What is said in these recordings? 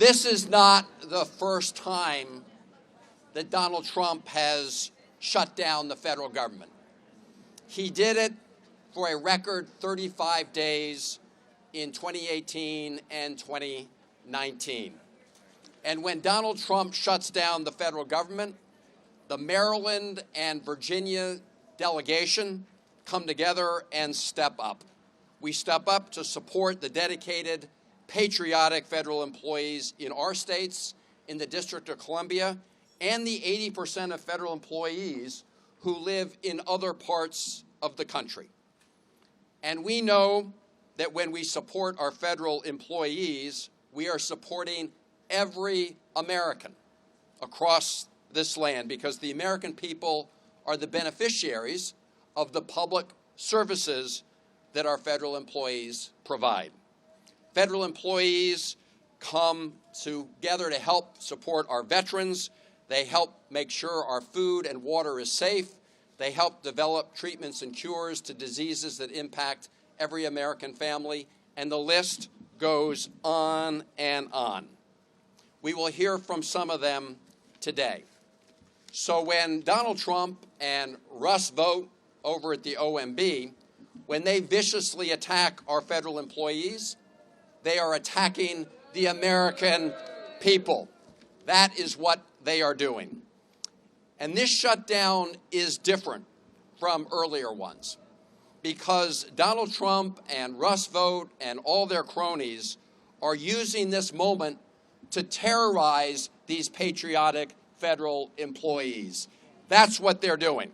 This is not the first time that Donald Trump has shut down the federal government. He did it for a record 35 days in 2018 and 2019. And when Donald Trump shuts down the federal government, the Maryland and Virginia delegation come together and step up. We step up to support the dedicated, patriotic federal employees in our states, in the District of Columbia, and the 80% of federal employees who live in other parts of the country. And we know that when we support our federal employees, we are supporting every American across this land, because the American people are the beneficiaries of the public services that our federal employees provide. Federal employees come together to help support our veterans. They help make sure our food and water is safe. They help develop treatments and cures to diseases that impact every American family, and the list goes on and on. We will hear from some of them today. So when Donald Trump and Russ Vought over at the OMB, when they viciously attack our federal employees, they are attacking the American people. That is what they are doing. And this shutdown is different from earlier ones, because Donald Trump and Russ Vought and all their cronies are using this moment to terrorize these patriotic federal employees. That's what they're doing.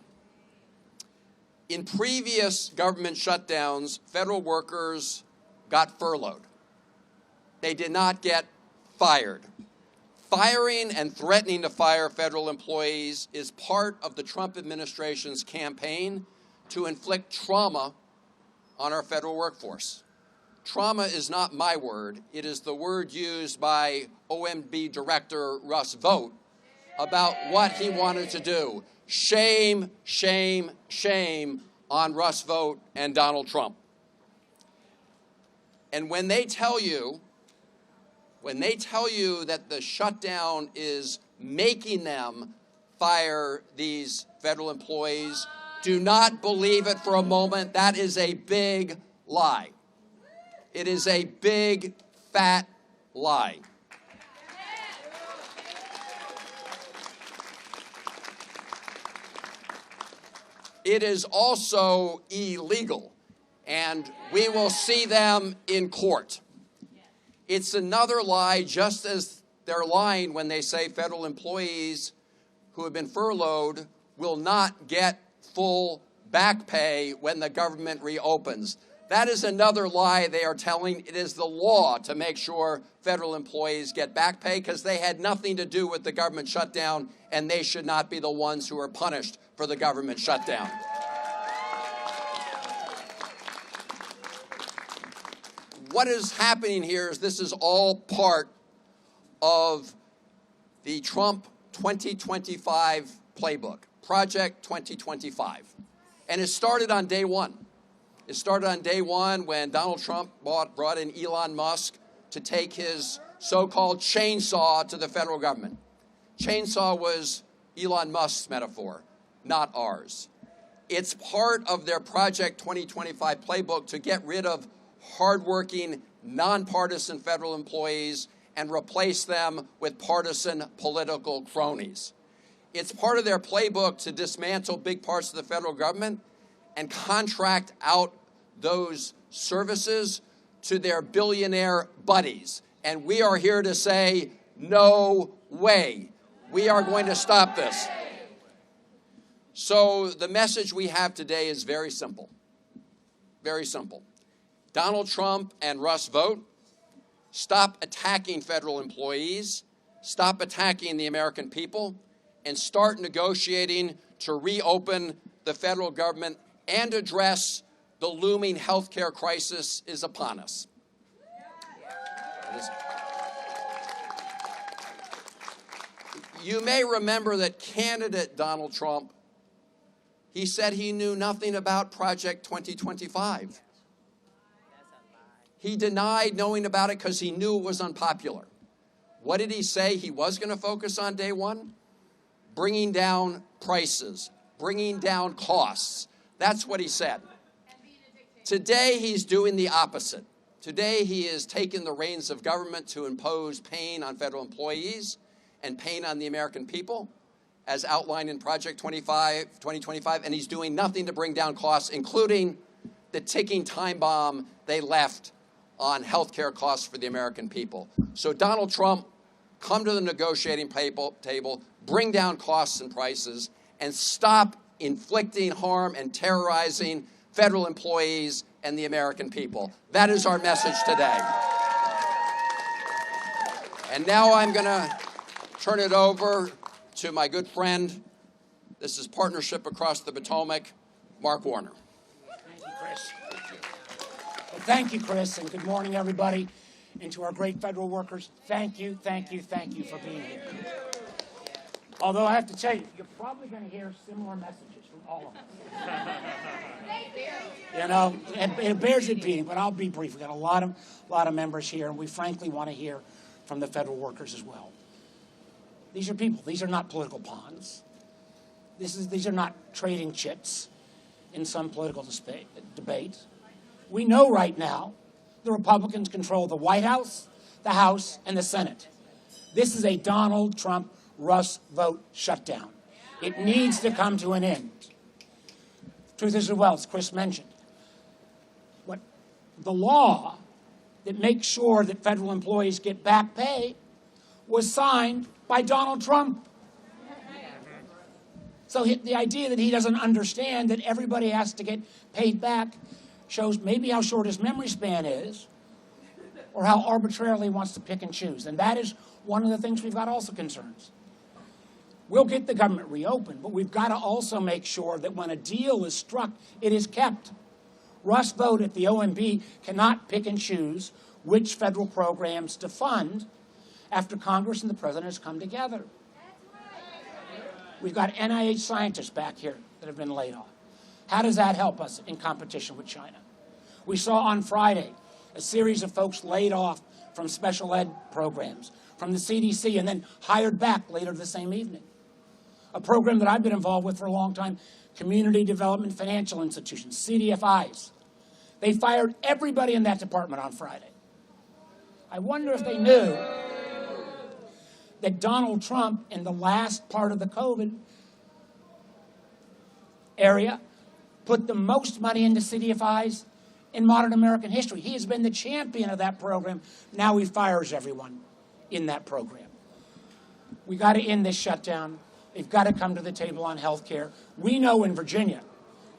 In previous government shutdowns, federal workers got furloughed. They did not get fired. Firing and threatening to fire federal employees is part of the Trump administration's campaign to inflict trauma on our federal workforce. Trauma is not my word. It is the word used by OMB Director Russ Vought about what he wanted to do. Shame, shame, shame on Russ Vought and Donald Trump. And when they tell you that the shutdown is making them fire these federal employees, do not believe it for a moment. That is a big lie. It is a big, fat lie. It is also illegal, and we will see them in court. It's another lie, just as they're lying when they say federal employees who have been furloughed will not get full back pay when the government reopens. That is another lie they are telling. It is the law to make sure federal employees get back pay, because they had nothing to do with the government shutdown, and they should not be the ones who are punished for the government shutdown. What is happening here is this is all part of the Trump 2025 playbook, Project 2025. And it started on day one. It started on day one when Donald Trump brought in Elon Musk to take his so-called chainsaw to the federal government. Chainsaw was Elon Musk's metaphor, not ours. It's part of their Project 2025 playbook to get rid of hardworking, nonpartisan federal employees and replace them with partisan political cronies. It's part of their playbook to dismantle big parts of the federal government and contract out those services to their billionaire buddies. And we are here to say, no way. We are going to stop this. So the message we have today is very simple. Very simple. Donald Trump and Russ Vought, stop attacking federal employees, stop attacking the American people, and start negotiating to reopen the federal government and address the looming health care crisis is upon us. You may remember that candidate Donald Trump, he said he knew nothing about Project 2025. He denied knowing about it because he knew it was unpopular. What did he say he was going to focus on day one? Bringing down prices, bringing down costs. That's what he said. Today, he's doing the opposite. Today, he is taking the reins of government to impose pain on federal employees and pain on the American people, as outlined in Project 2025, and he's doing nothing to bring down costs, including the ticking time bomb they left on health care costs for the American people. So Donald Trump, come to the negotiating table, bring down costs and prices, and stop inflicting harm and terrorizing federal employees and the American people. That is our message today. And now I'm going to turn it over to my good friend. This is Partnership Across the Potomac, Mark Warner. Thank you, Chris. Well, thank you, Chris, and good morning, everybody. And to our great federal workers, thank you for being here. Although I have to tell you, you're probably going to hear similar messages from all of us. You know, it bears repeating, but I'll be brief. We've got a lot of members here, and we frankly want to hear from the federal workers as well. These are people. These are not political pawns. These are not trading chips in some political debate. We know right now the Republicans control the White House, the House, and the Senate. This is a Donald Trump Rust vote shutdown. It needs to come to an end. Truth is, as well, as Chris mentioned, the law that makes sure that federal employees get back pay was signed by Donald Trump. So the idea that he doesn't understand that everybody has to get paid back shows maybe how short his memory span is, or how arbitrarily he wants to pick and choose. And that is one of the things we've got also concerns. We'll get the government reopened, but we've got to also make sure that when a deal is struck, it is kept. Russ Vought at the OMB cannot pick and choose which federal programs to fund after Congress and the President has come together. We've got NIH scientists back here that have been laid off. How does that help us in competition with China? We saw on Friday a series of folks laid off from special ed programs, from the CDC, and then hired back later the same evening. A program that I've been involved with for a long time, Community Development Financial Institutions, CDFIs. They fired everybody in that department on Friday. I wonder if they knew that Donald Trump, in the last part of the COVID area, put the most money into CDFIs in modern American history. He has been the champion of that program. Now he fires everyone in that program. We got to end this shutdown. They've got to come to the table on health care. We know in Virginia,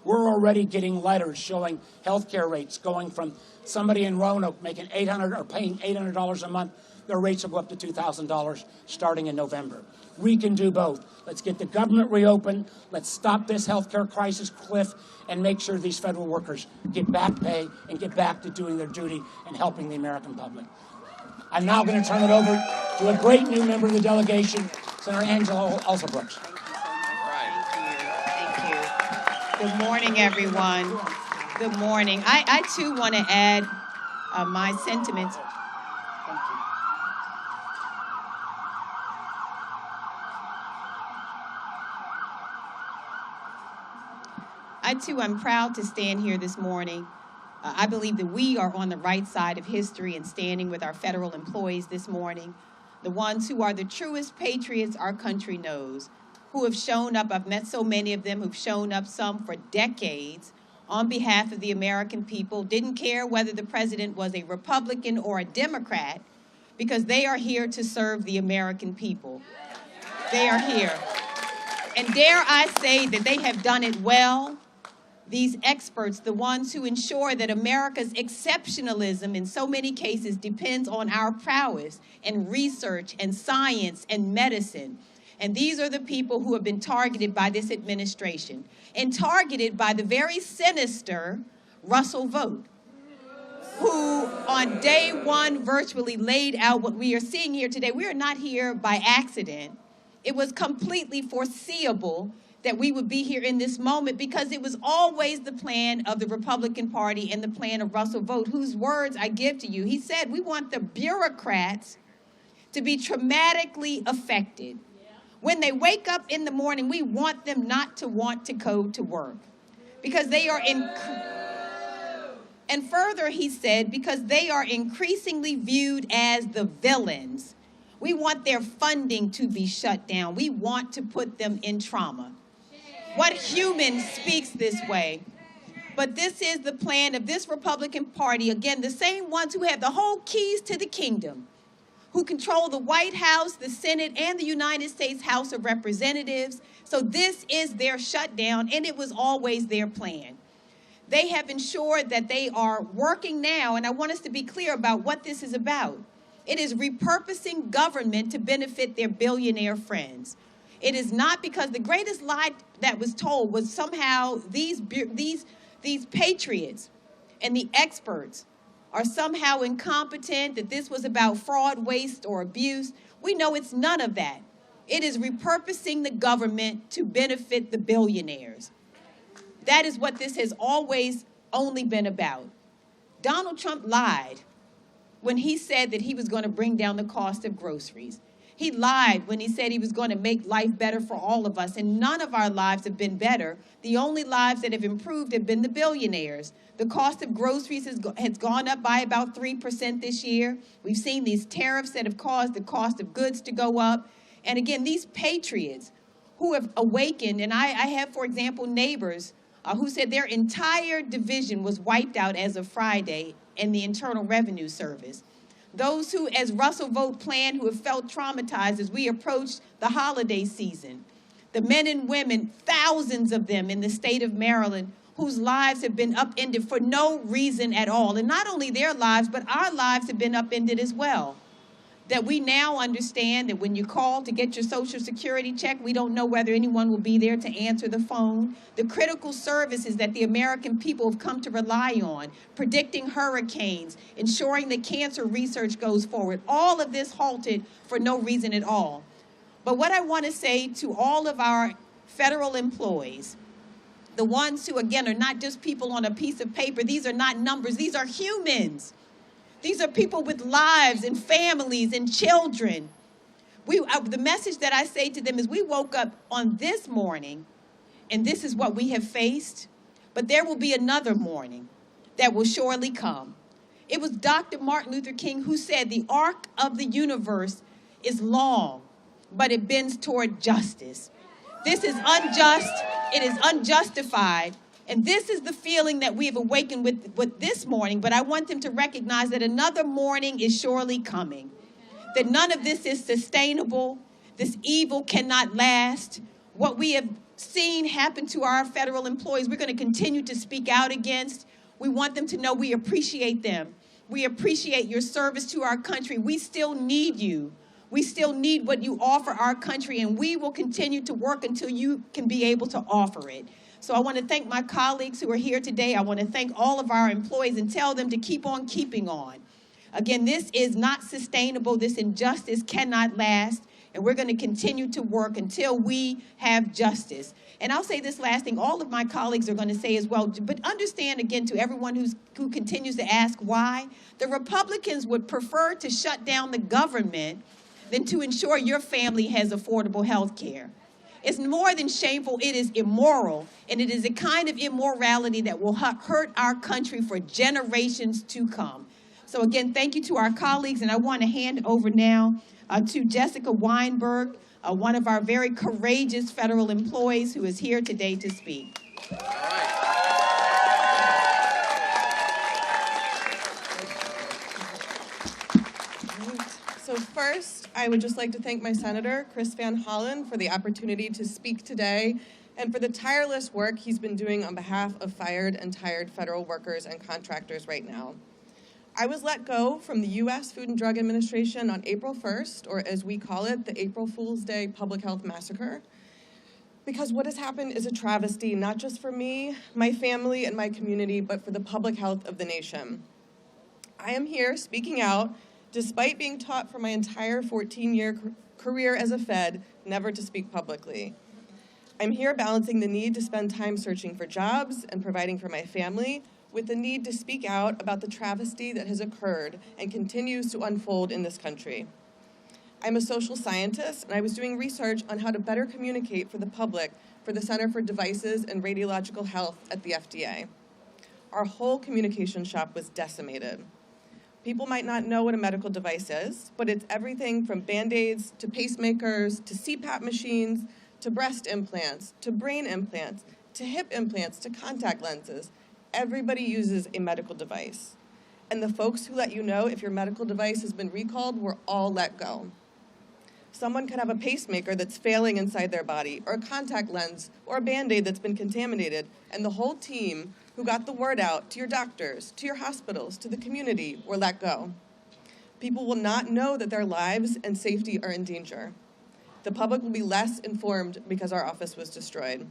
we're already getting letters showing health care rates going from somebody in Roanoke making $800 or paying $800 a month. Their rates will go up to $2,000 starting in November. We can do both. Let's get the government reopened. Let's stop this health care crisis cliff and make sure these federal workers get back pay and get back to doing their duty and helping the American public. I'm now going to turn it over to a great new member of the delegation, Senator Angela Alsobrooks. Thank you. Good morning, everyone. Good morning. I too, want to add my sentiments. Thank you. I too am proud to stand here this morning. I believe that we are on the right side of history and standing with our federal employees this morning, the ones who are the truest patriots our country knows, who have shown up. I've met so many of them who've shown up, some for decades, on behalf of the American people, didn't care whether the president was a Republican or a Democrat, because they are here to serve the American people. They are here. And dare I say that they have done it well. These experts, the ones who ensure that America's exceptionalism in so many cases depends on our prowess and research and science and medicine. And these are the people who have been targeted by this administration and targeted by the very sinister Russell Vought, who on day one virtually laid out what we are seeing here today. We are not here by accident. It was completely foreseeable that we would be here in this moment, because it was always the plan of the Republican Party and the plan of Russell Vought, whose words I give to you. He said, we want the bureaucrats to be traumatically affected. When they wake up in the morning, we want them not to want to go to work because they are and further, he said, because they are increasingly viewed as the villains. We want their funding to be shut down. We want to put them in trauma. What human speaks this way? But this is the plan of this Republican Party. Again, the same ones who have the whole keys to the kingdom, who control the White House, the Senate, and the United States House of Representatives. So this is their shutdown, and it was always their plan. They have ensured that they are working now, and I want us to be clear about what this is about. It is repurposing government to benefit their billionaire friends. It is not because the greatest lie that was told was somehow these patriots and the experts are somehow incompetent, that this was about fraud, waste, or abuse. We know it's none of that. It is repurposing the government to benefit the billionaires. That is what this has always only been about. Donald Trump lied when he said that he was going to bring down the cost of groceries. He lied when he said he was going to make life better for all of us, and none of our lives have been better. The only lives that have improved have been the billionaires. The cost of groceries has gone up by about 3% this year. We've seen these tariffs that have caused the cost of goods to go up. And again, these patriots who have awakened, and I have, for example, neighbors who said their entire division was wiped out as of Friday in the Internal Revenue Service. Those who, as Russell Vogt planned, who have felt traumatized as we approach the holiday season. The men and women, thousands of them in the state of Maryland, whose lives have been upended for no reason at all. And not only their lives, but our lives have been upended as well. That we now understand that when you call to get your Social Security check, we don't know whether anyone will be there to answer the phone. The critical services that the American people have come to rely on, predicting hurricanes, ensuring that cancer research goes forward, all of this halted for no reason at all. But what I want to say to all of our federal employees, the ones who, again, are not just people on a piece of paper, these are not numbers, these are humans. These are people with lives and families and children. The message that I say to them is we woke up on this morning, and this is what we have faced, but there will be another morning that will surely come. It was Dr. Martin Luther King who said the arc of the universe is long, but it bends toward justice. This is unjust. It is unjustified. And this is the feeling that we have awakened with this morning, but I want them to recognize that another morning is surely coming, that none of this is sustainable. This evil cannot last. What we have seen happen to our federal employees, we're going to continue to speak out against. We want them to know we appreciate them. We appreciate your service to our country. We still need you. We still need what you offer our country, and we will continue to work until you can be able to offer it. So I want to thank my colleagues who are here today. I want to thank all of our employees and tell them to keep on keeping on. Again, this is not sustainable. This injustice cannot last, and we're going to continue to work until we have justice. And I'll say this last thing, all of my colleagues are going to say as well, but understand again to everyone who continues to ask why, the Republicans would prefer to shut down the government than to ensure your family has affordable health care. It's more than shameful, it is immoral, and it is a kind of immorality that will hurt our country for generations to come. So again, thank you to our colleagues, and I want to hand over now to Jessica Weinberg, one of our very courageous federal employees who is here today to speak. All right. So first, I would just like to thank my senator, Chris Van Hollen, for the opportunity to speak today and for the tireless work he's been doing on behalf of fired and tired federal workers and contractors right now. I was let go from the U.S. Food and Drug Administration on April 1st, or as we call it, the April Fool's Day Public Health Massacre, because what has happened is a travesty, not just for me, my family, and my community, but for the public health of the nation. I am here speaking out despite being taught for my entire 14-year career as a Fed never to speak publicly. I'm here balancing the need to spend time searching for jobs and providing for my family with the need to speak out about the travesty that has occurred and continues to unfold in this country. I'm a social scientist, and I was doing research on how to better communicate for the public for the Center for Devices and Radiological Health at the FDA. Our whole communication shop was decimated. People might not know what a medical device is, but it's everything from Band-Aids to pacemakers to CPAP machines to breast implants to brain implants to hip implants to contact lenses. Everybody uses a medical device. And the folks who let you know if your medical device has been recalled were all let go. Someone could have a pacemaker that's failing inside their body, or a contact lens, or a Band-Aid that's been contaminated, and the whole team who got the word out to your doctors, to your hospitals, to the community were let go. People will not know that their lives and safety are in danger. The public will be less informed because our office was destroyed.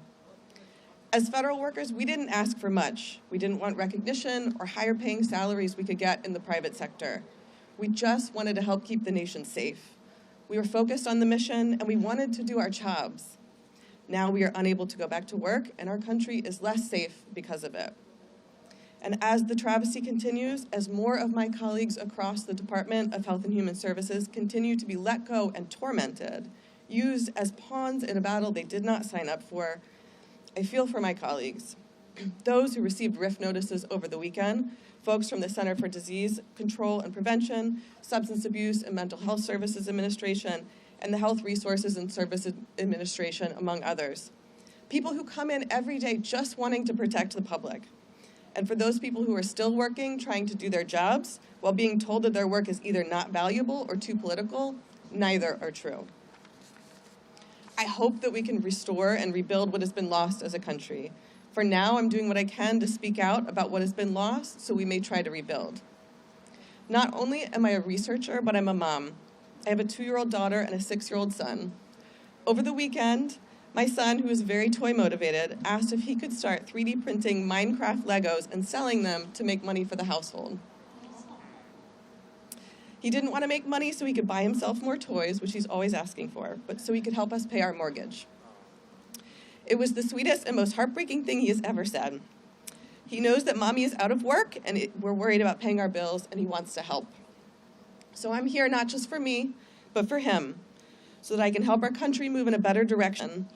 As federal workers, we didn't ask for much. We didn't want recognition or higher paying salaries we could get in the private sector. We just wanted to help keep the nation safe. We were focused on the mission, and we wanted to do our jobs. Now we are unable to go back to work, and our country is less safe because of it. And as the travesty continues, as more of my colleagues across the Department of Health and Human Services continue to be let go and tormented, used as pawns in a battle they did not sign up for, I feel for my colleagues. Those who received RIF notices over the weekend, folks from the Center for Disease Control and Prevention, Substance Abuse and Mental Health Services Administration, and the Health Resources and Services Administration, among others. People who come in every day just wanting to protect the public. And for those people who are still working, trying to do their jobs, while being told that their work is either not valuable or too political, neither are true. I hope that we can restore and rebuild what has been lost as a country. For now, I'm doing what I can to speak out about what has been lost so we may try to rebuild. Not only am I a researcher, but I'm a mom. I have a 2-year-old daughter and a 6-year-old son. Over the weekend, my son, who is very toy motivated, asked if he could start 3D printing Minecraft Legos and selling them to make money for the household. He didn't want to make money so he could buy himself more toys, which he's always asking for, but so he could help us pay our mortgage. It was the sweetest and most heartbreaking thing he has ever said. He knows that mommy is out of work and we're worried about paying our bills, and he wants to help. So I'm here not just for me, but for him, so that I can help our country move in a better direction.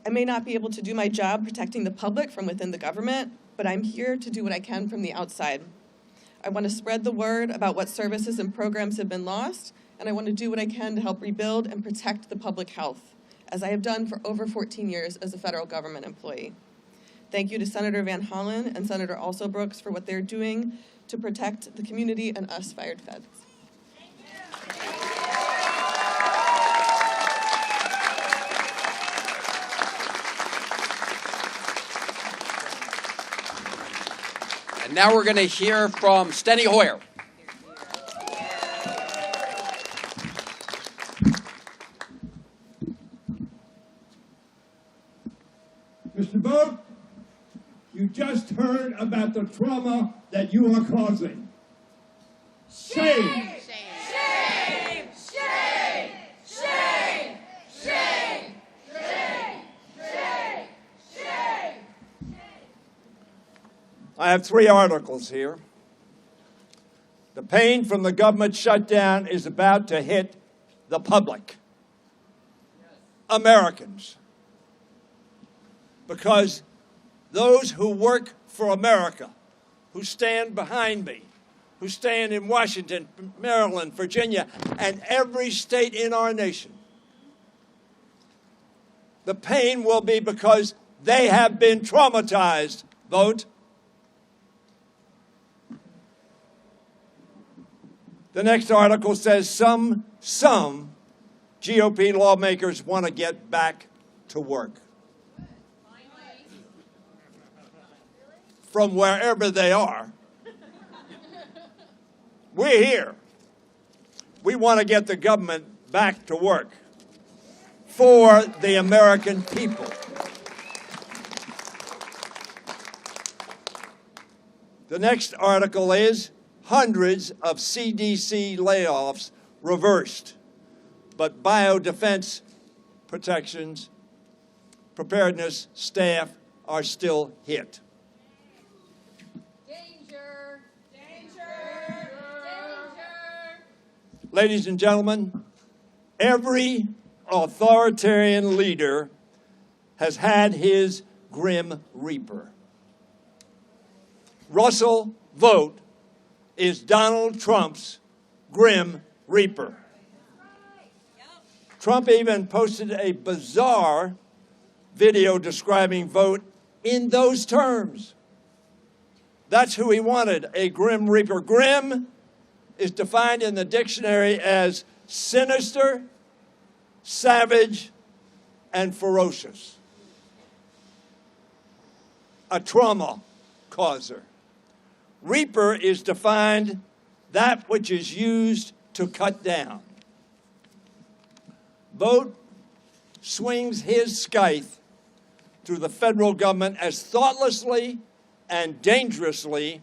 I may not be able to do my job protecting the public from within the government, but I'm here to do what I can from the outside. I want to spread the word about what services and programs have been lost, and I want to do what I can to help rebuild and protect the public health, as I have done for over 14 years as a federal government employee. Thank you to Senator Van Hollen and Senator Alsobrooks for what they're doing to protect the community and us fired feds. And now we're going to hear from Steny Hoyer. Mr. Vogt, you just heard about the trauma that you are causing. Shame! Shame! Shame! Shame! Shame! Shame! Shame! Shame! Shame! I have 3 articles here. The pain from the government shutdown is about to hit the public, Americans, because those who work for America, who stand behind me, who stand in Washington, Maryland, Virginia, and every state in our nation, the pain will be because they have been traumatized. Vote. The next article says some GOP lawmakers want to get back to work. From wherever they are. We're here. We want to get the government back to work for the American people. The next article is hundreds of CDC layoffs reversed, but biodefense protections, preparedness staff are still hit. Danger! Danger! Danger! Ladies and gentlemen, Every authoritarian leader has had his grim reaper. Russell Vogt is Donald Trump's grim reaper. Trump even posted a bizarre video describing Vogt in those terms. That's who he wanted, a grim reaper. Grim is defined in the dictionary as sinister, savage, and ferocious. A trauma causer. Reaper is defined that which is used to cut down. Vogt swings his scythe through the federal government as thoughtlessly and dangerously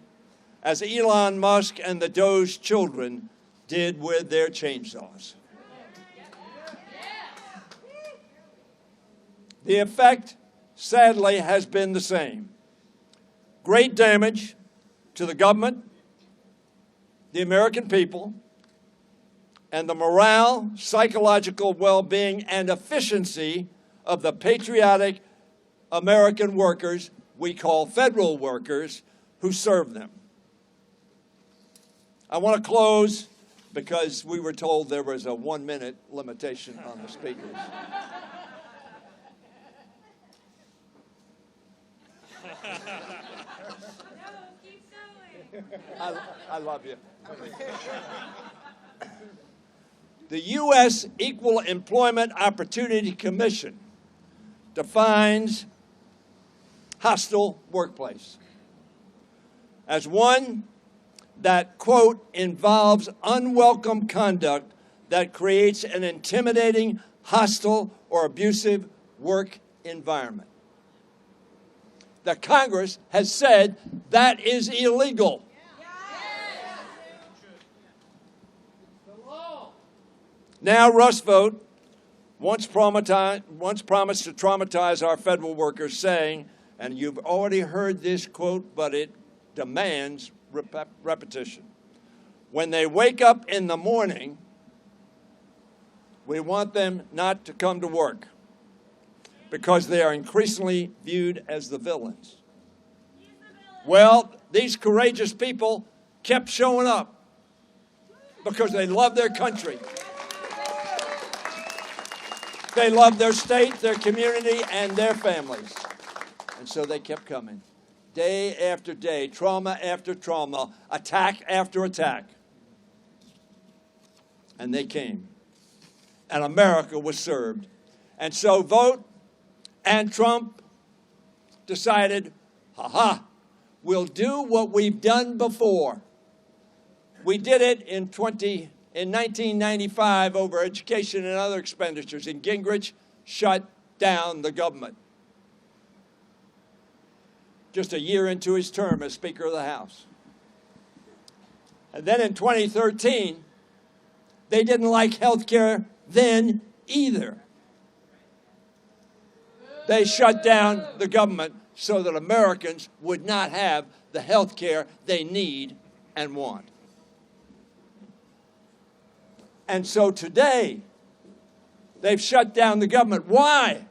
as Elon Musk and the Doge children did with their chainsaws. The effect, sadly, has been the same. Great damage to the government, the American people, and the morale, psychological well-being, and efficiency of the patriotic American workers we call federal workers who serve them. I want to close because we were told there was a 1-minute limitation on the speakers. I love you. The U.S. Equal Employment Opportunity Commission defines hostile workplace as one that, quote, involves unwelcome conduct that creates an intimidating, hostile, or abusive work environment. The Congress has said that is illegal. Now, Russ Vogt once promised to traumatize our federal workers, saying, and you've already heard this quote, but it demands repetition. When they wake up in the morning, we want them not to come to work because they are increasingly viewed as the villains. Well, these courageous people kept showing up because they love their country. They love their state, their community, and their families. And so they kept coming. Day after day, trauma after trauma, attack after attack. And they came. And America was served. And so Vogt and Trump decided, we'll do what we've done before. We did it in 1995 over education and other expenditures, and Gingrich shut down the government just a year into his term as Speaker of the House. And then in 2013, they didn't like health care then either. They shut down the government so that Americans would not have the health care they need and want. And so today, they've shut down the government. Why?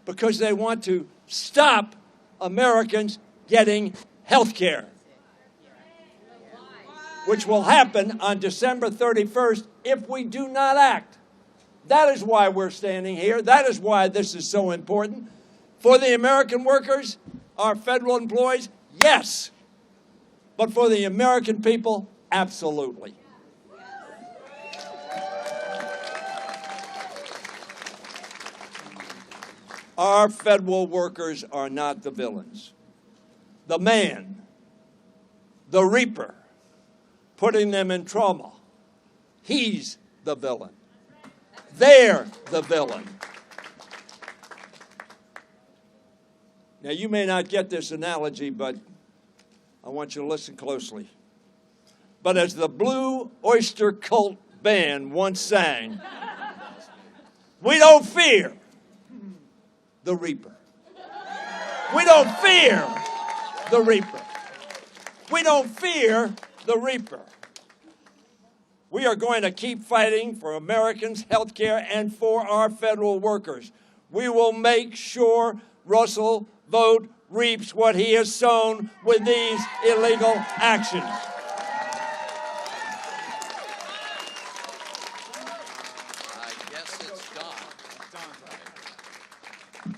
Because they want to stop Americans getting health care, which will happen on December 31st if we do not act. That is why we're standing here. That is why this is so important. For the American workers, our federal employees, yes. But for the American people, absolutely. Our federal workers are not the villains. The man, the reaper, putting them in trauma, he's the villain. They're the villain. Now, you may not get this analogy, but I want you to listen closely. But as the Blue Oyster Cult Band once sang, we don't fear the reaper. We don't fear the reaper. We don't fear the reaper. We are going to keep fighting for Americans' health care and for our federal workers. We will make sure Russell Vought reaps what he has sown with these illegal actions. I guess it's done.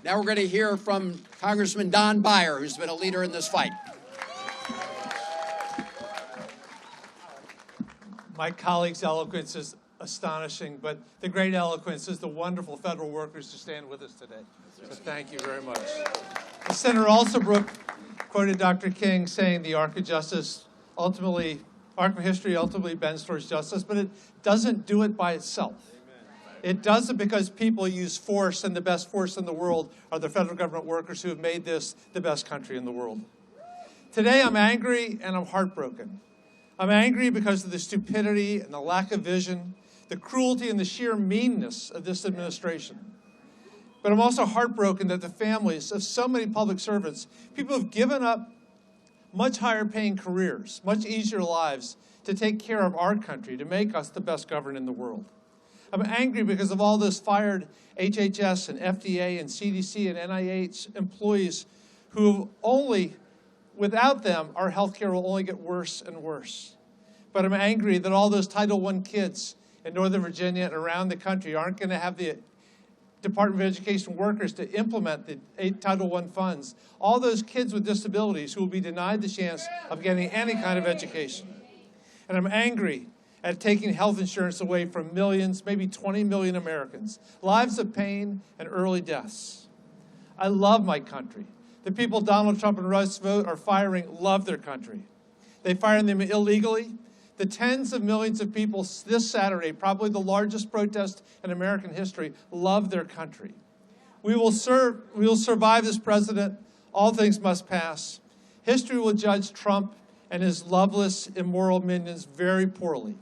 Now we're going to hear from Congressman Don Beyer, who's been a leader in this fight. My colleague's eloquence is astonishing, but the great eloquence is the wonderful federal workers who stand with us today. So thank you very much. Senator Alsabrook quoted Dr. King saying the arc of justice ultimately, arc of history ultimately bends towards justice, but it doesn't do it by itself. It does it because people use force, and the best force in the world are the federal government workers who have made this the best country in the world. Today I'm angry and I'm heartbroken. I'm angry because of the stupidity and the lack of vision, the cruelty and the sheer meanness of this administration. But I'm also heartbroken that the families of so many public servants, people who have given up much higher paying careers, much easier lives to take care of our country, to make us the best governed in the world. I'm angry because of all those fired HHS and FDA and CDC and NIH employees who only, without them, our healthcare will only get worse and worse. But I'm angry that all those Title I kids in Northern Virginia and around the country aren't going to have the Department of Education workers to implement the Title I funds. All those kids with disabilities who will be denied the chance of getting any kind of education. And I'm angry at taking health insurance away from millions, maybe 20 million Americans. Lives of pain and early deaths. I love my country. The people Donald Trump and Russ Vought are firing love their country. They fired them illegally. The tens of millions of people this Saturday, probably the largest protest in American history, love their country. We will survive this president. All things must pass. History will judge Trump and his loveless, immoral minions very poorly.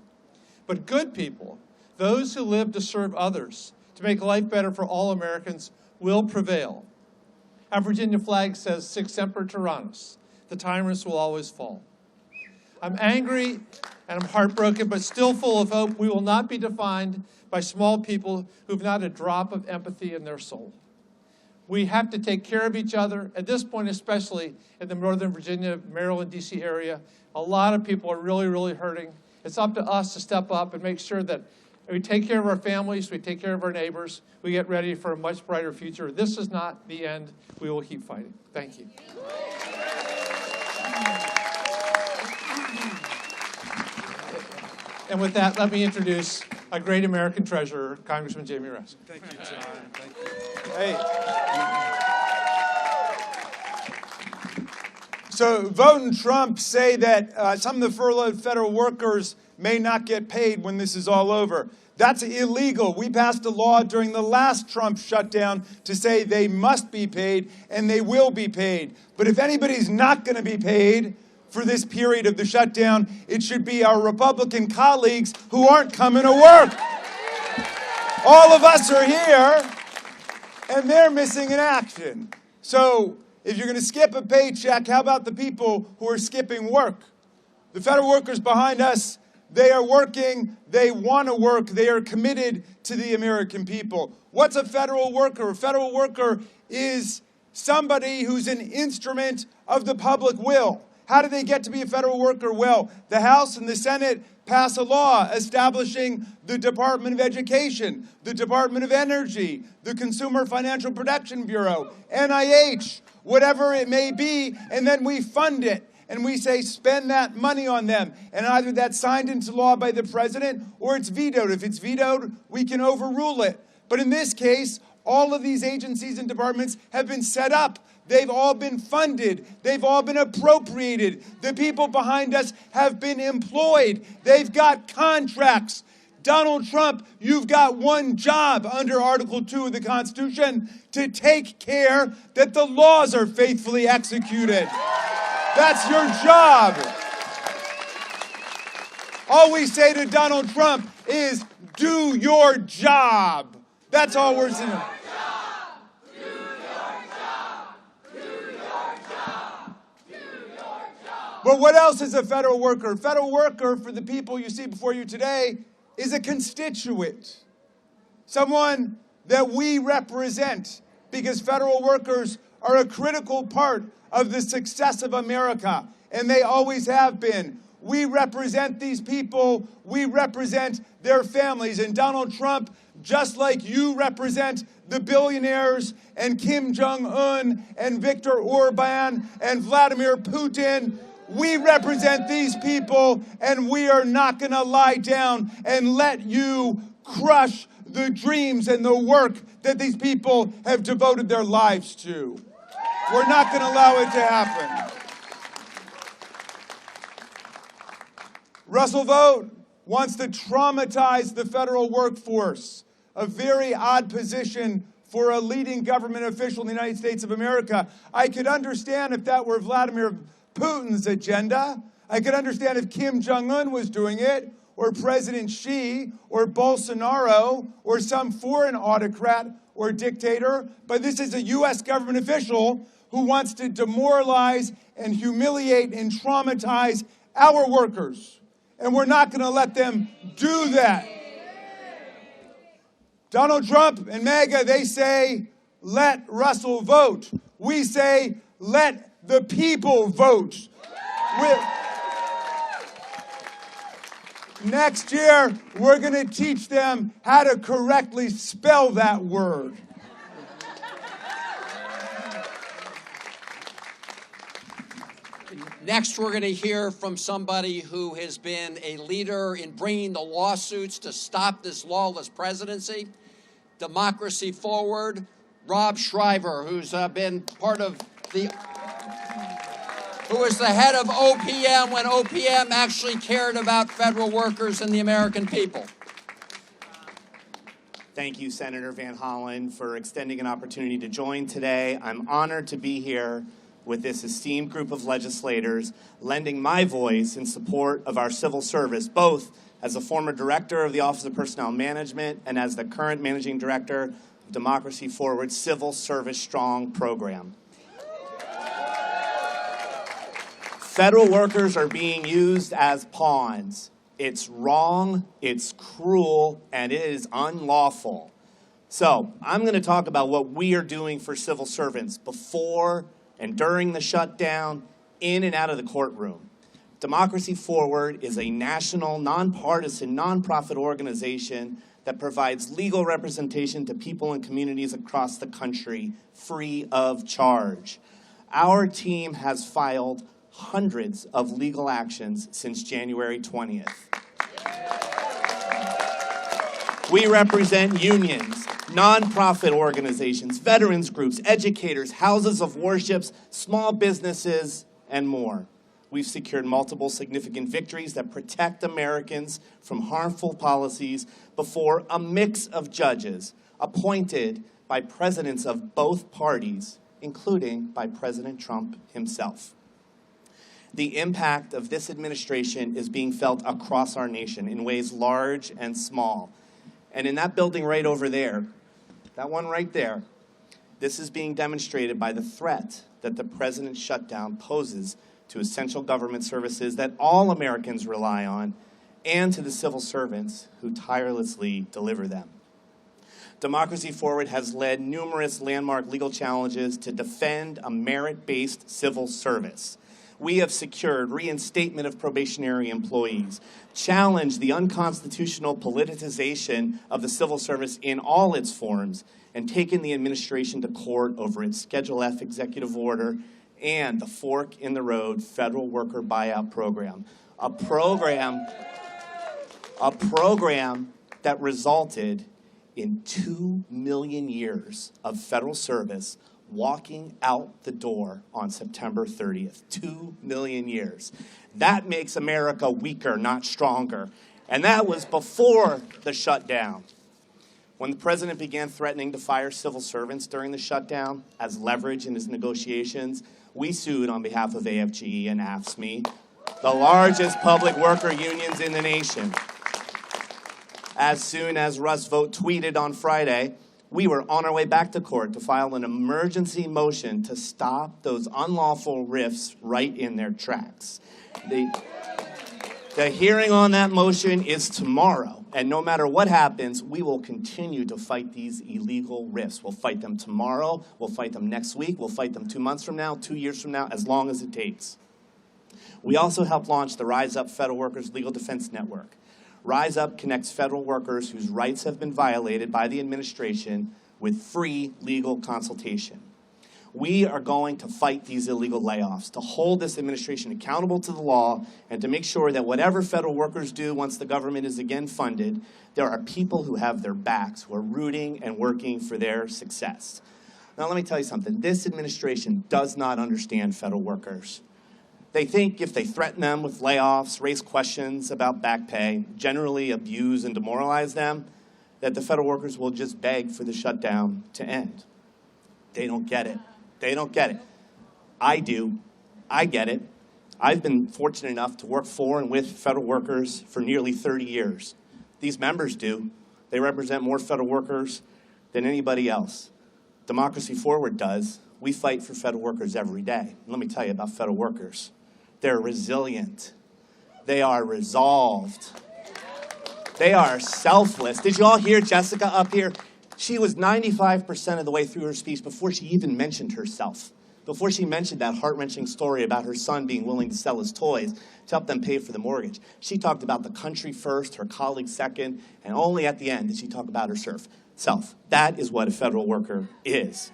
But good people, those who live to serve others, to make life better for all Americans, will prevail. Our Virginia flag says, Sic Semper Tyrannis. The tyrants will always fall. I'm angry and I'm heartbroken, but still full of hope. We will not be defined by small people who've not a drop of empathy in their soul. We have to take care of each other. At this point, especially in the Northern Virginia, Maryland, D.C. area, a lot of people are really, really hurting. It's up to us to step up and make sure that we take care of our families, we take care of our neighbors, we get ready for a much brighter future. This is not the end. We will keep fighting. Thank you. And with that, let me introduce a great American treasurer, Congressman Jamie Raskin. Thank you, John. Thank you. Hey. So Vought and Trump say that some of the furloughed federal workers may not get paid when this is all over. That's illegal. We passed a law during the last Trump shutdown to say they must be paid, and they will be paid. But if anybody's not going to be paid for this period of the shutdown, it should be our Republican colleagues who aren't coming to work. All of us are here, and they're missing in action. So if you're going to skip a paycheck, how about the people who are skipping work? The federal workers behind us, they are working, they want to work, they are committed to the American people. What's a federal worker? A federal worker is somebody who's an instrument of the public will. How do they get to be a federal worker? Well, the House and the Senate pass a law establishing the Department of Education, the Department of Energy, the Consumer Financial Protection Bureau, NIH, whatever it may be, and then we fund it. And we say, spend that money on them. And either that's signed into law by the president or it's vetoed. If it's vetoed, we can overrule it. But in this case, all of these agencies and departments have been set up. They've all been funded. They've all been appropriated. The people behind us have been employed. They've got contracts. Donald Trump, you've got one job under Article 2 of the Constitution, to take care that the laws are faithfully executed. That's your job. All we say to Donald Trump is, do your job. That's all we're saying. But what else is a federal worker? A federal worker, for the people you see before you today, is a constituent. Someone that we represent, because federal workers are a critical part of the success of America, and they always have been. We represent these people. We represent their families. And Donald Trump, just like you represent the billionaires and Kim Jong-un and Viktor Orban and Vladimir Putin, we represent these people, and we are not going to lie down and let you crush the dreams and the work that these people have devoted their lives to. We're not going to allow it to happen. Russell Vought wants to traumatize the federal workforce, a very odd position for a leading government official in the United States of America. I could understand if that were Vladimir Putin's agenda. I could understand if Kim Jong-un was doing it, or President Xi, or Bolsonaro, or some foreign autocrat or dictator. But this is a U.S. government official who wants to demoralize and humiliate and traumatize our workers. And we're not going to let them do that. Donald Trump and MAGA, they say, let Russell vote. We say, let the people vote. Next year, we're going to teach them how to correctly spell that word. Next, we're going to hear from somebody who has been a leader in bringing the lawsuits to stop this lawless presidency. Democracy Forward, Rob Shriver, who's been part of who was the head of OPM when OPM actually cared about federal workers and the American people. Thank you, Senator Van Hollen, for extending an opportunity to join today. I'm honored to be here with this esteemed group of legislators, lending my voice in support of our civil service, both as a former director of the Office of Personnel Management and as the current managing director of Democracy Forward's Civil Service Strong program. Federal workers are being used as pawns. It's wrong, it's cruel, and it is unlawful. So I'm going to talk about what we are doing for civil servants before and during the shutdown, in and out of the courtroom. Democracy Forward is a national, nonpartisan, nonprofit organization that provides legal representation to people and communities across the country free of charge. Our team has filed hundreds of legal actions since January 20th. We represent unions, nonprofit organizations, veterans groups, educators, houses of worships, small businesses, and more. We've secured multiple significant victories that protect Americans from harmful policies before a mix of judges appointed by presidents of both parties, including by President Trump himself. The impact of this administration is being felt across our nation in ways large and small. And in that building right over there, that one right there, this is being demonstrated by the threat that the president's shutdown poses to essential government services that all Americans rely on and to the civil servants who tirelessly deliver them. Democracy Forward has led numerous landmark legal challenges to defend a merit-based civil service. We have secured reinstatement of probationary employees, challenged the unconstitutional politicization of the civil service in all its forms, and taken the administration to court over its Schedule F executive order and the Fork in the Road federal worker buyout program, a program that resulted in 2 million years of federal service walking out the door on September 30th. 2 million years. That makes America weaker, not stronger. And that was before the shutdown. When the president began threatening to fire civil servants during the shutdown as leverage in his negotiations, we sued on behalf of AFGE and AFSCME, the largest public worker unions in the nation. As soon as Russ Vought tweeted on Friday, We were on our way back to court to file an emergency motion to stop those unlawful RIFs right in their tracks. The hearing on that motion is tomorrow, and no matter what happens, we will continue to fight these illegal RIFs. We'll fight them tomorrow, we'll fight them next week, we'll fight them 2 months from now, 2 years from now, as long as it takes. We also helped launch the Rise Up Federal Workers Legal Defense Network. Rise Up connects federal workers whose rights have been violated by the administration with free legal consultation. We are going to fight these illegal layoffs, to hold this administration accountable to the law, and to make sure that whatever federal workers do once the government is again funded, there are people who have their backs, who are rooting and working for their success. Now, let me tell you something. This administration does not understand federal workers. They think if they threaten them with layoffs, raise questions about back pay, generally abuse and demoralize them, that the federal workers will just beg for the shutdown to end. They don't get it. They don't get it. I do. I get it. I've been fortunate enough to work for and with federal workers for nearly 30 years. These members do. They represent more federal workers than anybody else. Democracy Forward does. We fight for federal workers every day. And let me tell you about federal workers. They're resilient. They are resolved. They are selfless. Did you all hear Jessica up here? She was 95% of the way through her speech before she even mentioned herself, before she mentioned that heart-wrenching story about her son being willing to sell his toys to help them pay for the mortgage. She talked about the country first, her colleagues second, and only at the end did she talk about herself. That is what a federal worker is.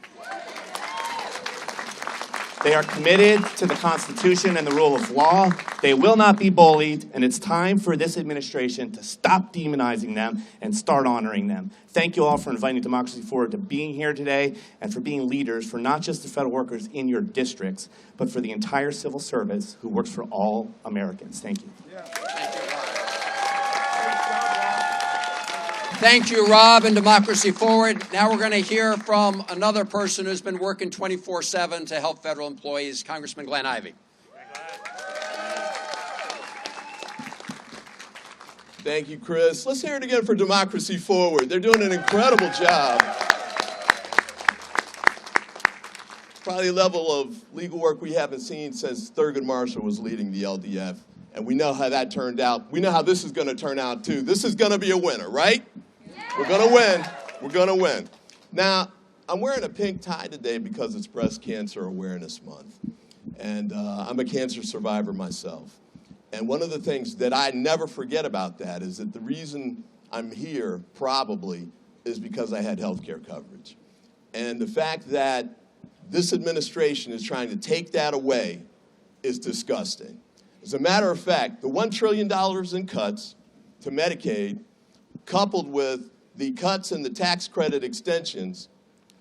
They are committed to the Constitution and the rule of law. They will not be bullied, and it's time for this administration to stop demonizing them and start honoring them. Thank you all for inviting Democracy Forward to being here today and for being leaders for not just the federal workers in your districts, but for the entire civil service who works for all Americans. Thank you. Thank you, Rob, and Democracy Forward. Now we're going to hear from another person who's been working 24/7 to help federal employees, Congressman Glenn Ivey. Thank you, Chris. Let's hear it again for Democracy Forward. They're doing an incredible job. Probably a level of legal work we haven't seen since Thurgood Marshall was leading the LDF. And we know how that turned out. We know how this is going to turn out, too. This is going to be a winner, right? We're going to win. We're going to win. Now, I'm wearing a pink tie today because it's Breast Cancer Awareness Month. And I'm a cancer survivor myself. And one of the things that I never forget about that is that the reason I'm here, probably, is because I had health care coverage. And the fact that this administration is trying to take that away is disgusting. As a matter of fact, the $1 trillion in cuts to Medicaid, coupled with the cuts in the tax credit extensions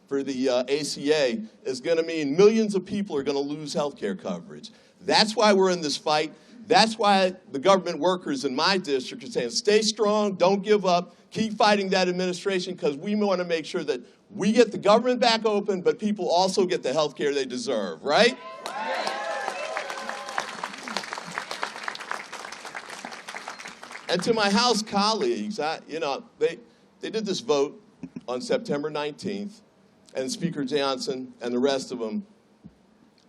for the ACA, is going to mean millions of people are going to lose health care coverage. That's why we're in this fight. That's why the government workers in my district are saying, stay strong, don't give up, keep fighting that administration, because we want to make sure that we get the government back open, but people also get the health care they deserve, right? And to my House colleagues, they did this vote on September 19th, and Speaker Johnson and the rest of them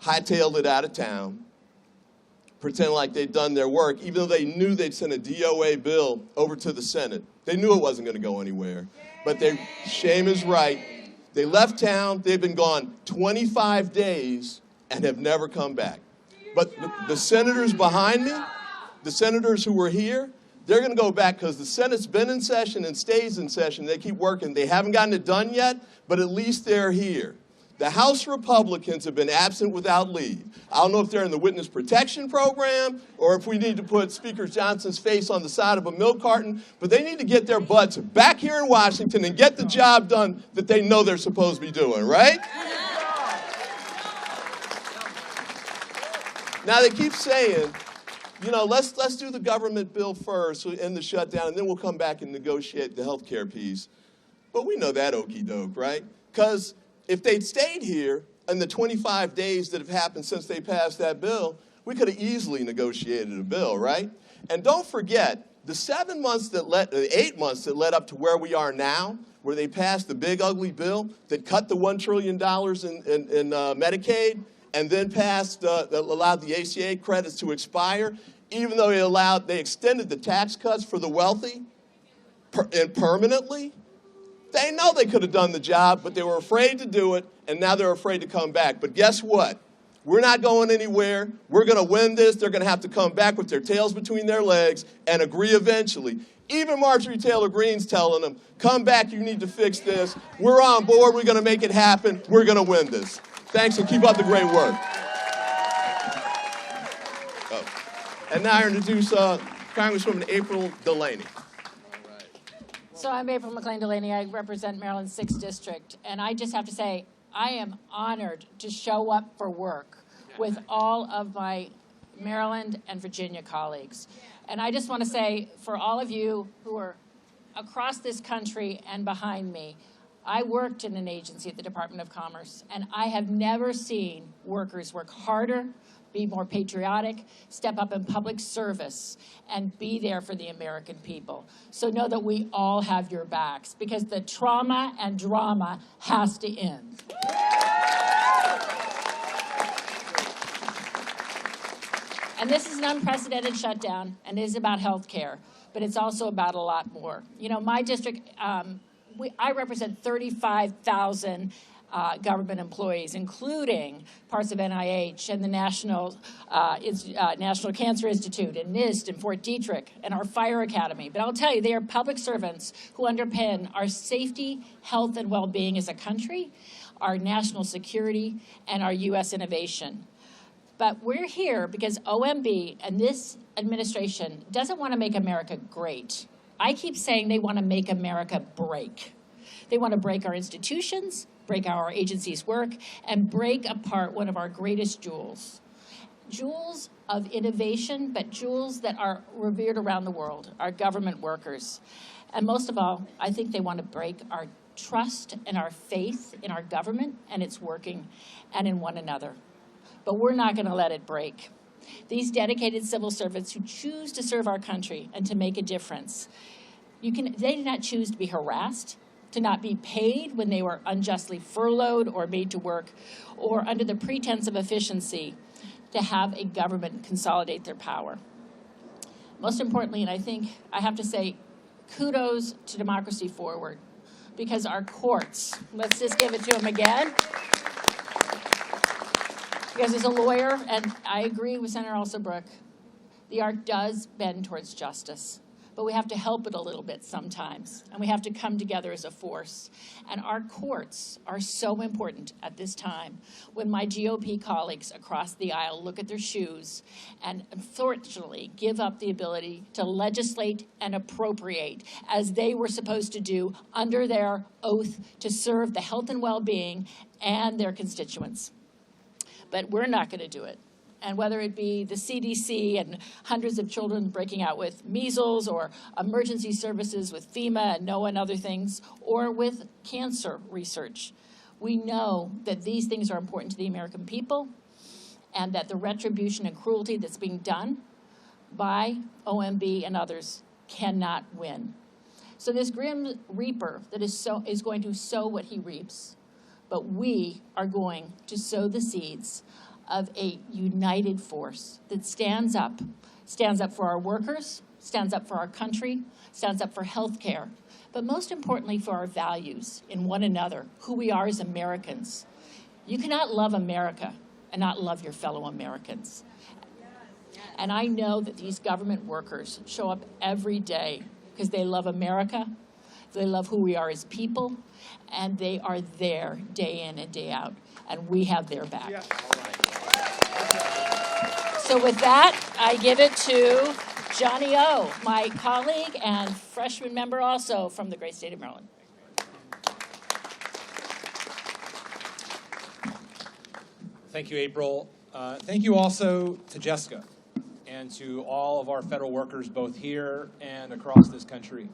hightailed it out of town, pretending like they'd done their work, even though they knew they'd sent a DOA bill over to the Senate. They knew it wasn't going to go anywhere. But their shame is right. They left town. They've been gone 25 days and have never come back. But the senators behind me, the senators who were here, they're going to go back because the Senate's been in session and stays in session. They keep working. They haven't gotten it done yet, but at least they're here. The House Republicans have been absent without leave. I don't know if they're in the witness protection program or if we need to put Speaker Johnson's face on the side of a milk carton, but they need to get their butts back here in Washington and get the job done that they know they're supposed to be doing, right? Now, they keep saying, let's do the government bill first, so end the shutdown, and then we'll come back and negotiate the health care piece. But we know that okey doke, right? Because if they'd stayed here in the 25 days that have happened since they passed that bill, we could have easily negotiated a bill, right? And don't forget, The 7 months that the 8 months that led up to where we are now, where they passed the big ugly bill that cut the $1 trillion in Medicaid, and then passed that allowed the ACA credits to expire, even though they extended the tax cuts for the wealthy and permanently. They know they could have done the job, but they were afraid to do it, and now they're afraid to come back. But guess what? We're not going anywhere. We're going to win this. They're going to have to come back with their tails between their legs and agree eventually. Even Marjorie Taylor Greene's telling them, come back, you need to fix this. We're on board. We're going to make it happen. We're going to win this. Thanks, and keep up the great work. Oh. And now I introduce Congresswoman April Delaney. So I'm April McLean Delaney. I represent Maryland's 6th District. And I just have to say, I am honored to show up for work with all of my Maryland and Virginia colleagues. And I just want to say, for all of you who are across this country and behind me, I worked in an agency at the Department of Commerce, and I have never seen workers work harder, be more patriotic, step up in public service, and be there for the American people. So know that we all have your backs, because the trauma and drama has to end. And this is an unprecedented shutdown, and it is about health care, but it's also about a lot more. You know, my district, I represent 35,000 government employees, including parts of NIH and the National Cancer Institute and NIST and Fort Detrick and our Fire Academy. But I'll tell you, they are public servants who underpin our safety, health, and well-being as a country, our national security, and our U.S. innovation. But we're here because OMB and this administration doesn't want to make America great. I keep saying they want to make America break. They want to break our institutions, break how our agencies work, and break apart one of our greatest jewels. Jewels of innovation, but jewels that are revered around the world, our government workers. And most of all, I think they want to break our trust and our faith in our government and its working, and in one another. But we're not going to let it break. These dedicated civil servants who choose to serve our country and to make a difference, they did not choose to be harassed, to not be paid when they were unjustly furloughed or made to work, or under the pretense of efficiency, to have a government consolidate their power. Most importantly, and I think I have to say, kudos to Democracy Forward, because our courts, let's just give it to them again, because as a lawyer, and I agree with Senator Alsabrook, the arc does bend towards justice. But we have to help it a little bit sometimes, and we have to come together as a force. And our courts are so important at this time when my GOP colleagues across the aisle look at their shoes and unfortunately give up the ability to legislate and appropriate as they were supposed to do under their oath to serve the health and well-being and their constituents. But we're not going to do it. And whether it be the CDC and hundreds of children breaking out with measles, or emergency services with FEMA and NOAA and other things, or with cancer research, we know that these things are important to the American people, and that the retribution and cruelty that's being done by OMB and others cannot win. So this grim reaper that is going to sow what he reaps, but we are going to sow the seeds of a united force that stands up for our workers, stands up for our country, stands up for health care, but most importantly for our values in one another, who we are as Americans. You cannot love America and not love your fellow Americans. And I know that these government workers show up every day because they love America, they love who we are as people, and they are there day in and day out, and we have their back. Yeah. So with that, I give it to Johnny O, my colleague and freshman member also from the great state of Maryland. Thank you, April. Thank you also to Jessica and to all of our federal workers, both here and across this country.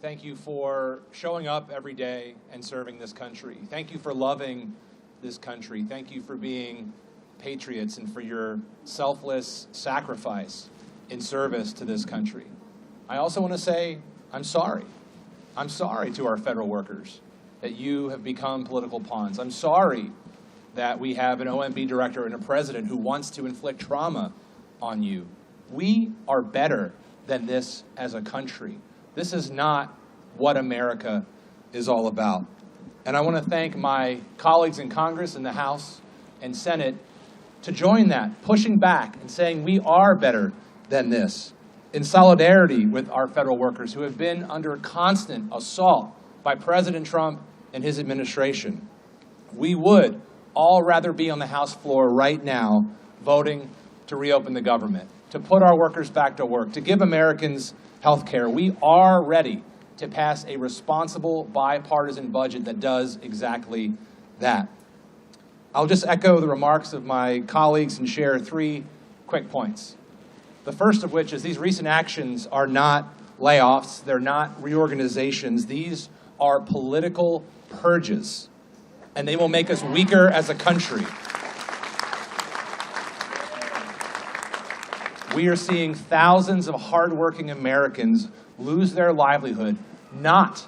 Thank you for showing up every day and serving this country. Thank you for loving this country. Thank you for being patriots and for your selfless sacrifice in service to this country. I also want to say I'm sorry. I'm sorry to our federal workers that you have become political pawns. I'm sorry that we have an OMB director and a president who wants to inflict trauma on you. We are better than this as a country. This is not what America is all about. And I want to thank my colleagues in Congress, in the House and Senate, to join that, pushing back and saying we are better than this, in solidarity with our federal workers who have been under constant assault by President Trump and his administration. We would all rather be on the House floor right now voting to reopen the government, to put our workers back to work, to give Americans health care. We are ready to pass a responsible bipartisan budget that does exactly that. I'll just echo the remarks of my colleagues and share 3 quick points. The first of which is these recent actions are not layoffs, they're not reorganizations, these are political purges, and they will make us weaker as a country. We are seeing thousands of hardworking Americans lose their livelihood, not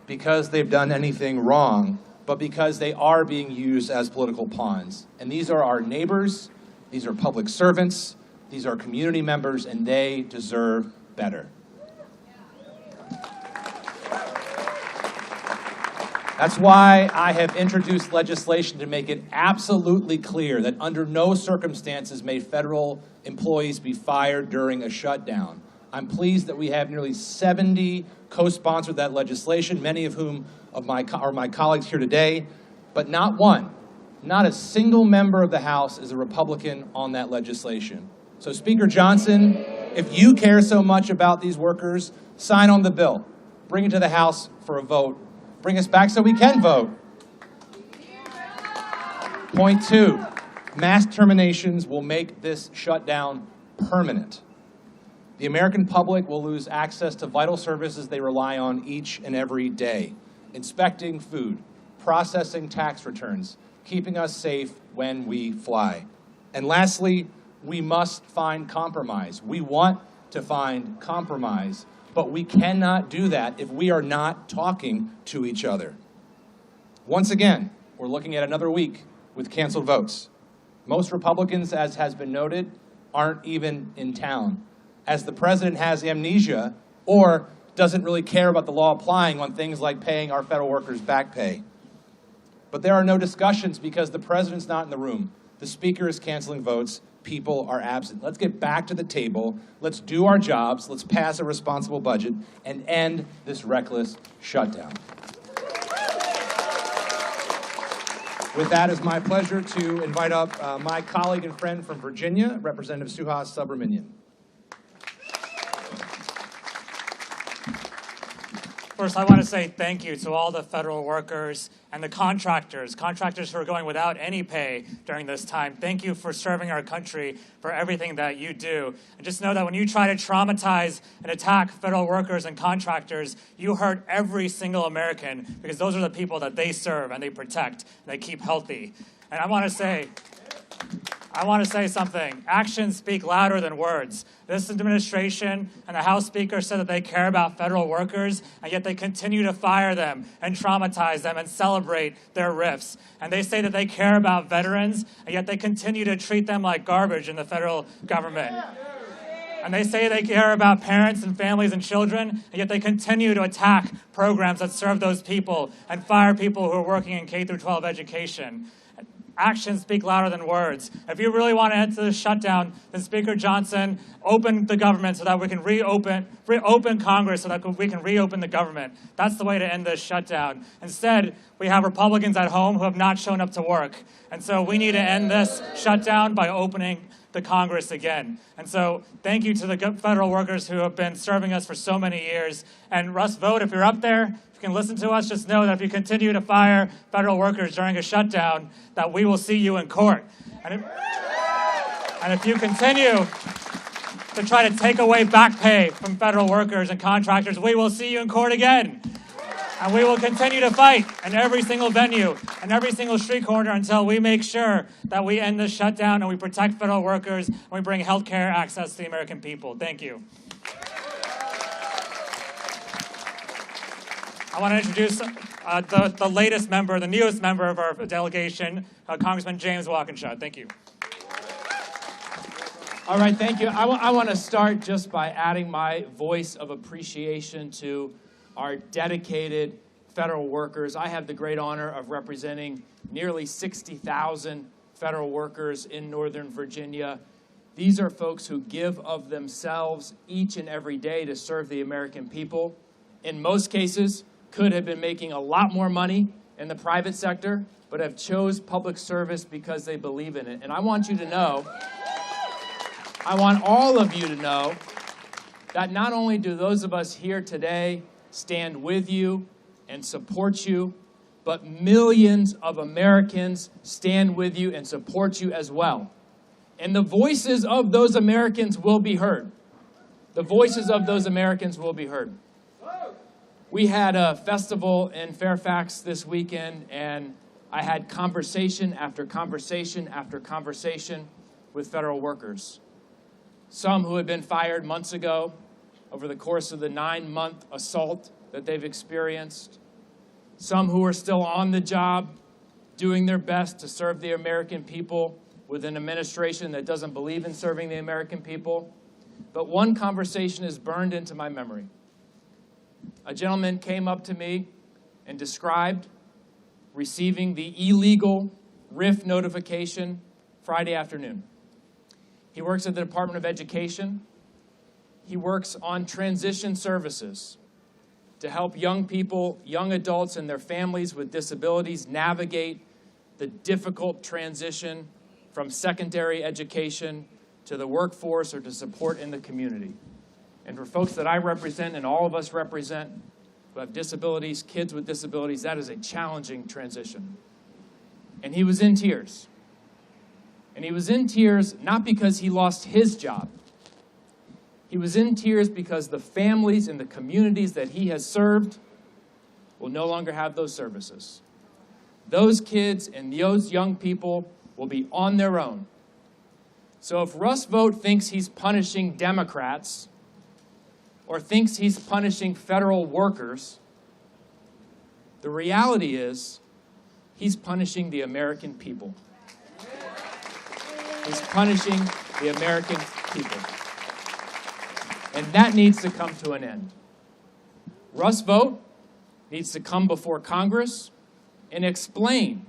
because they've done anything wrong, but because they are being used as political pawns. And these are our neighbors, these are public servants, these are community members, and they deserve better. That's why I have introduced legislation to make it absolutely clear that under no circumstances may federal employees be fired during a shutdown. I'm pleased that we have nearly 70 co-sponsored that legislation, many of whom are my colleagues here today, but not one, not a single member of the House is a Republican on that legislation. So Speaker Johnson, if you care so much about these workers, sign on the bill, bring it to the House for a vote, bring us back so we can vote. Point 2, mass terminations will make this shutdown permanent. The American public will lose access to vital services they rely on each and every day. Inspecting food, processing tax returns, keeping us safe when we fly. And lastly, we must find compromise. We want to find compromise, but we cannot do that if we are not talking to each other. Once again, we're looking at another week with canceled votes. Most Republicans, as has been noted, aren't even in town, as the president has amnesia or doesn't really care about the law applying on things like paying our federal workers back pay. But there are no discussions because the president's not in the room. The speaker is canceling votes. People are absent. Let's get back to the table. Let's do our jobs. Let's pass a responsible budget and end this reckless shutdown. With that, it's my pleasure to invite up my colleague and friend from Virginia, Representative Suhas Subramanian. First, I want to say thank you to all the federal workers and the contractors who are going without any pay during this time. Thank you for serving our country, for everything that you do. And just know that when you try to traumatize and attack federal workers and contractors, you hurt every single American, because those are the people that they serve and they protect and they keep healthy. And I want to say something. Actions speak louder than words. This administration and the House Speaker said that they care about federal workers, and yet they continue to fire them and traumatize them and celebrate their rifts. And they say that they care about veterans, and yet they continue to treat them like garbage in the federal government. And they say they care about parents and families and children, and yet they continue to attack programs that serve those people and fire people who are working in K-12 education. Actions speak louder than words. If you really want to end this shutdown, then Speaker Johnson, open the government so that we can reopen Congress so that we can reopen the government. That's the way to end this shutdown. Instead, we have Republicans at home who have not shown up to work. And so we need to end this shutdown by opening the Congress again. And so thank you to the federal workers who have been serving us for so many years. And Russ Vought, if you're up there, can listen to us, just know that if you continue to fire federal workers during a shutdown, that we will see you in court. And if you continue to try to take away back pay from federal workers and contractors, we will see you in court again. And we will continue to fight in every single venue and every single street corner until we make sure that we end this shutdown and we protect federal workers and we bring health care access to the American people. Thank you. I want to introduce the latest member, the newest member of our delegation, Congressman James Walkinshaw. Thank you. All right, thank you. I want to start just by adding my voice of appreciation to our dedicated federal workers. I have the great honor of representing nearly 60,000 federal workers in Northern Virginia. These are folks who give of themselves each and every day to serve the American people. In most cases, could have been making a lot more money in the private sector, but have chose public service because they believe in it. And I want you to know, I want all of you to know that not only do those of us here today stand with you and support you, but millions of Americans stand with you and support you as well. And the voices of those Americans will be heard. The voices of those Americans will be heard. We had a festival in Fairfax this weekend, and I had conversation after conversation after conversation with federal workers. Some who had been fired months ago over the course of the 9-month assault that they've experienced. Some who are still on the job, doing their best to serve the American people with an administration that doesn't believe in serving the American people. But one conversation is burned into my memory. A gentleman came up to me and described receiving the illegal RIF notification Friday afternoon. He works at the Department of Education. He works on transition services to help young people, young adults and their families with disabilities navigate the difficult transition from secondary education to the workforce or to support in the community. And for folks that I represent and all of us represent who have disabilities, kids with disabilities, that is a challenging transition. And he was in tears. And he was in tears not because he lost his job. He was in tears because the families and the communities that he has served will no longer have those services. Those kids and those young people will be on their own. So if Russ Vought thinks he's punishing Democrats or thinks he's punishing federal workers, the reality is he's punishing the American people. He's punishing the American people. And that needs to come to an end. Russ Vought needs to come before Congress and explain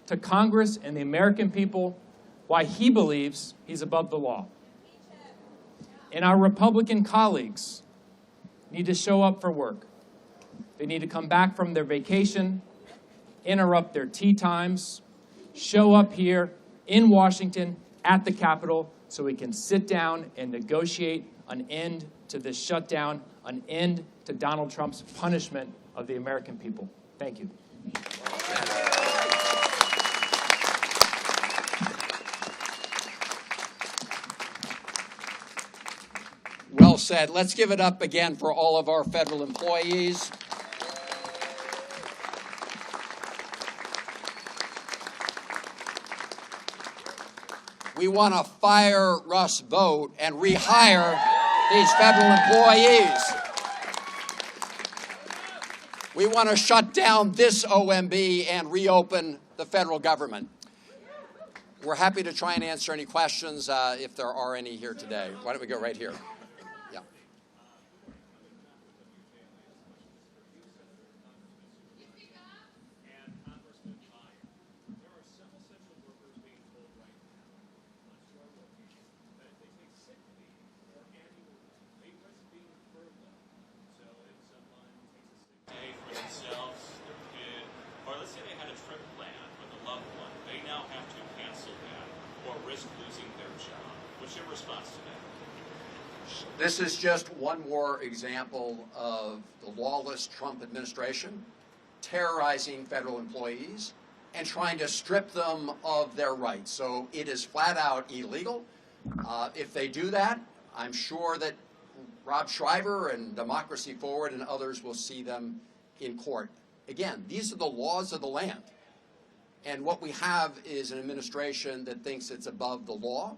to Congress and the American people why he believes he's above the law. And our Republican colleagues need to show up for work. They need to come back from their vacation, interrupt their tea times, show up here in Washington at the Capitol so we can sit down and negotiate an end to this shutdown, an end to Donald Trump's punishment of the American people. Thank you. Well said. Let's give it up again for all of our federal employees. We want to fire Russ Vought and rehire these federal employees. We want to shut down this OMB and reopen the federal government. We're happy to try and answer any questions if there are any here today. Why don't we go right here? Yeah. This is just one more example of the lawless Trump administration terrorizing federal employees and trying to strip them of their rights. So it is flat out illegal. If they do that, I'm sure that Rob Shriver and Democracy Forward and others will see them in court. Again, these are the laws of the land. And what we have is an administration that thinks it's above the law.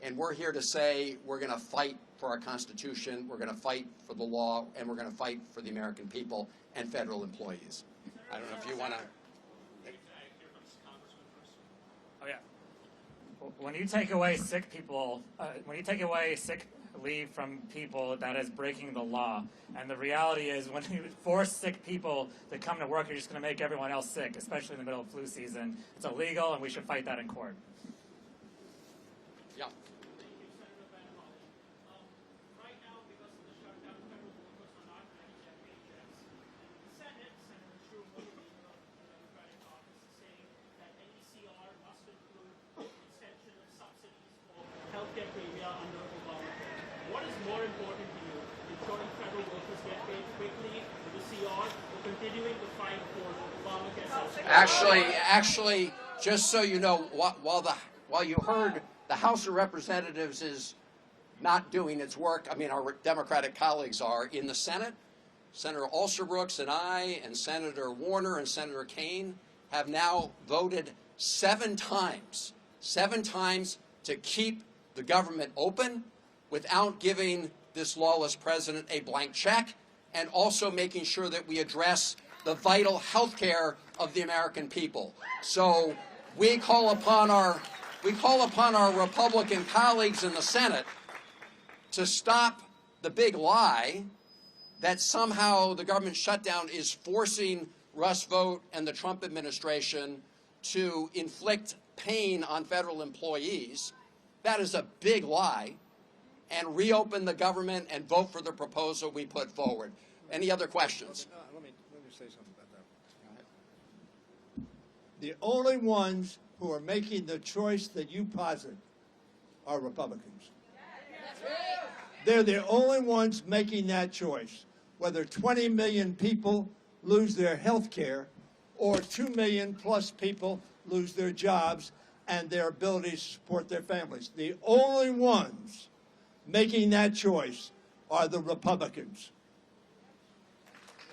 And we're here to say we're going to fight for our Constitution, we're going to fight for the law, and we're going to fight for the American people. and federal employees. I don't know if you want to. Oh yeah. When you take away sick people, when you take away sick leave from people, that is breaking the law. And the reality is, when you force sick people to come to work, you're just going to make everyone else sick, especially in the middle of flu season. It's illegal, and we should fight that in court. Yeah. Healthcare premium under Obamacare. What is more important to you, ensuring federal workers get paid quickly with the CR, or continuing the fight for Obamacare subsidies? Actually, just so you know, while you heard the House of Representatives is not doing its work, I mean, our Democratic colleagues are in the Senate. Senator Alsobrooks and I, and Senator Warner and Senator Kaine have now voted 7 times to keep the government open without giving this lawless president a blank check, and also making sure that we address the vital health care of the American people. So we call upon our Republican colleagues in the Senate to stop the big lie that somehow the government shutdown is forcing Russ Vought and the Trump administration to inflict pain on federal employees. That is a big lie. And reopen the government and vote for the proposal we put forward. Any other questions? Let me say something about that. The only ones who are making the choice that you posit are Republicans. They're the only ones making that choice. Whether 20 million people lose their health care or 2 million plus people lose their jobs and their ability to support their families. The only ones making that choice are the Republicans.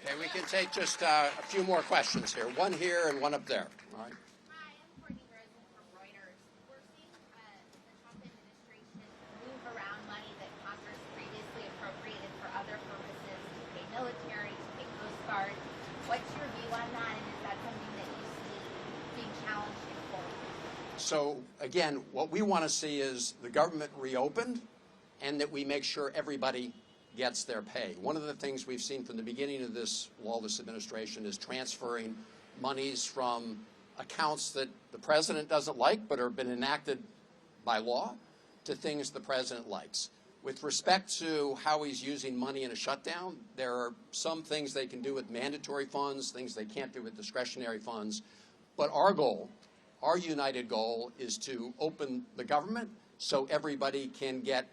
Okay, we can take just a few more questions here. One here and one up there. All right. Hi, I'm Courtney Rosen from Reuters. We're seeing the Trump administration move around money that Congress previously appropriated for other purposes, to pay military, to pay Coast Guard. What's your view on that, and is that something that you see being challenged in court? So, again, what we want to see is the government reopened and that we make sure everybody gets their pay. One of the things we've seen from the beginning of this lawless administration is transferring monies from accounts that the president doesn't like but have been enacted by law to things the president likes. With respect to how he's using money in a shutdown, there are some things they can do with mandatory funds, things they can't do with discretionary funds. But our goal, our united goal, is to open the government so everybody can get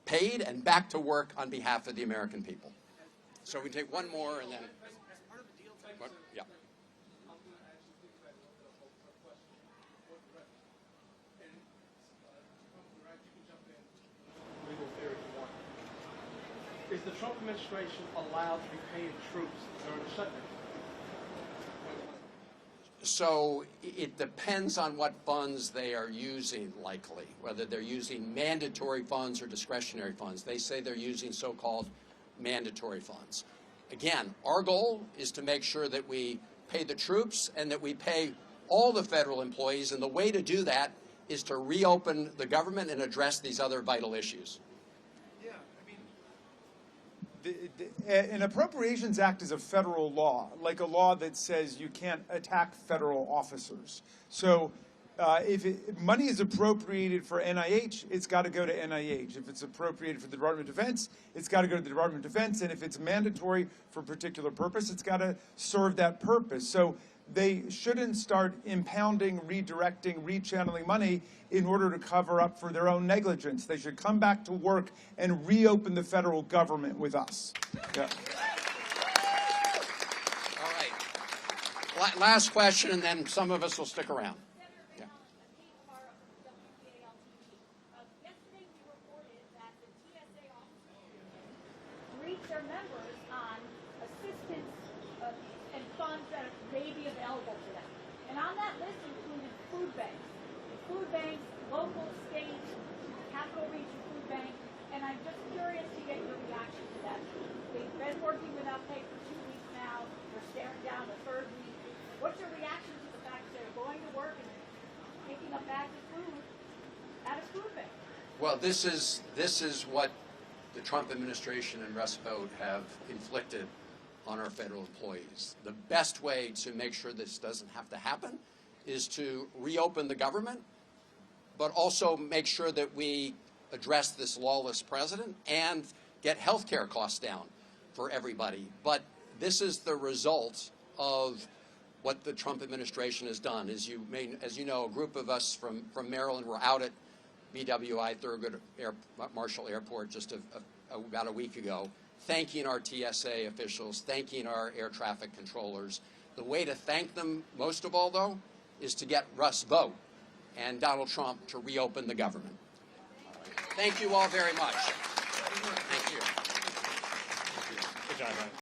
paid and back to work on behalf of the American people. So we take one more and then. What? Yeah. Legal theory for one. Is the Trump administration allowed to be paying troops during the shutdown? So it depends on what funds they are using, likely, whether they're using mandatory funds or discretionary funds. They say they're using so-called mandatory funds. Again, our goal is to make sure that we pay the troops and that we pay all the federal employees, and the way to do that is to reopen the government and address these other vital issues. An Appropriations Act is a federal law, like a law that says you can't attack federal officers. So if money is appropriated for NIH, it's got to go to NIH. If it's appropriated for the Department of Defense, it's got to go to the Department of Defense. And if it's mandatory for a particular purpose, it's got to serve that purpose. So they shouldn't start impounding, redirecting, rechanneling money in order to cover up for their own negligence. They should come back to work and reopen the federal government with us. Yeah. All right. Last question, and then some of us will stick around. Yeah. Yesterday we reported that the TSA officers briefed their members on assistance and funds that may be available to them. And on that list included food banks. Food banks, local, state, Capital Region Food Bank, and I'm just curious to get your reaction to that. They've been working without pay for 2 weeks now. staring down the third week. What's your reaction to the fact that they're going to work and picking up bags of food at a food bank? Well, this is what the Trump administration and Russ Vought have inflicted on our federal employees. The best way to make sure this doesn't have to happen is to reopen the government, but also make sure that we address this lawless president and get health care costs down for everybody. But this is the result of what the Trump administration has done. As you know, a group of us from Maryland were out at BWI Thurgood Marshall Airport just about a week ago, thanking our TSA officials, thanking our air traffic controllers. The way to thank them most of all, though, is to get Russ Vought and Donald Trump to reopen the government. Thank you all very much. Thank you. Good job, Ryan.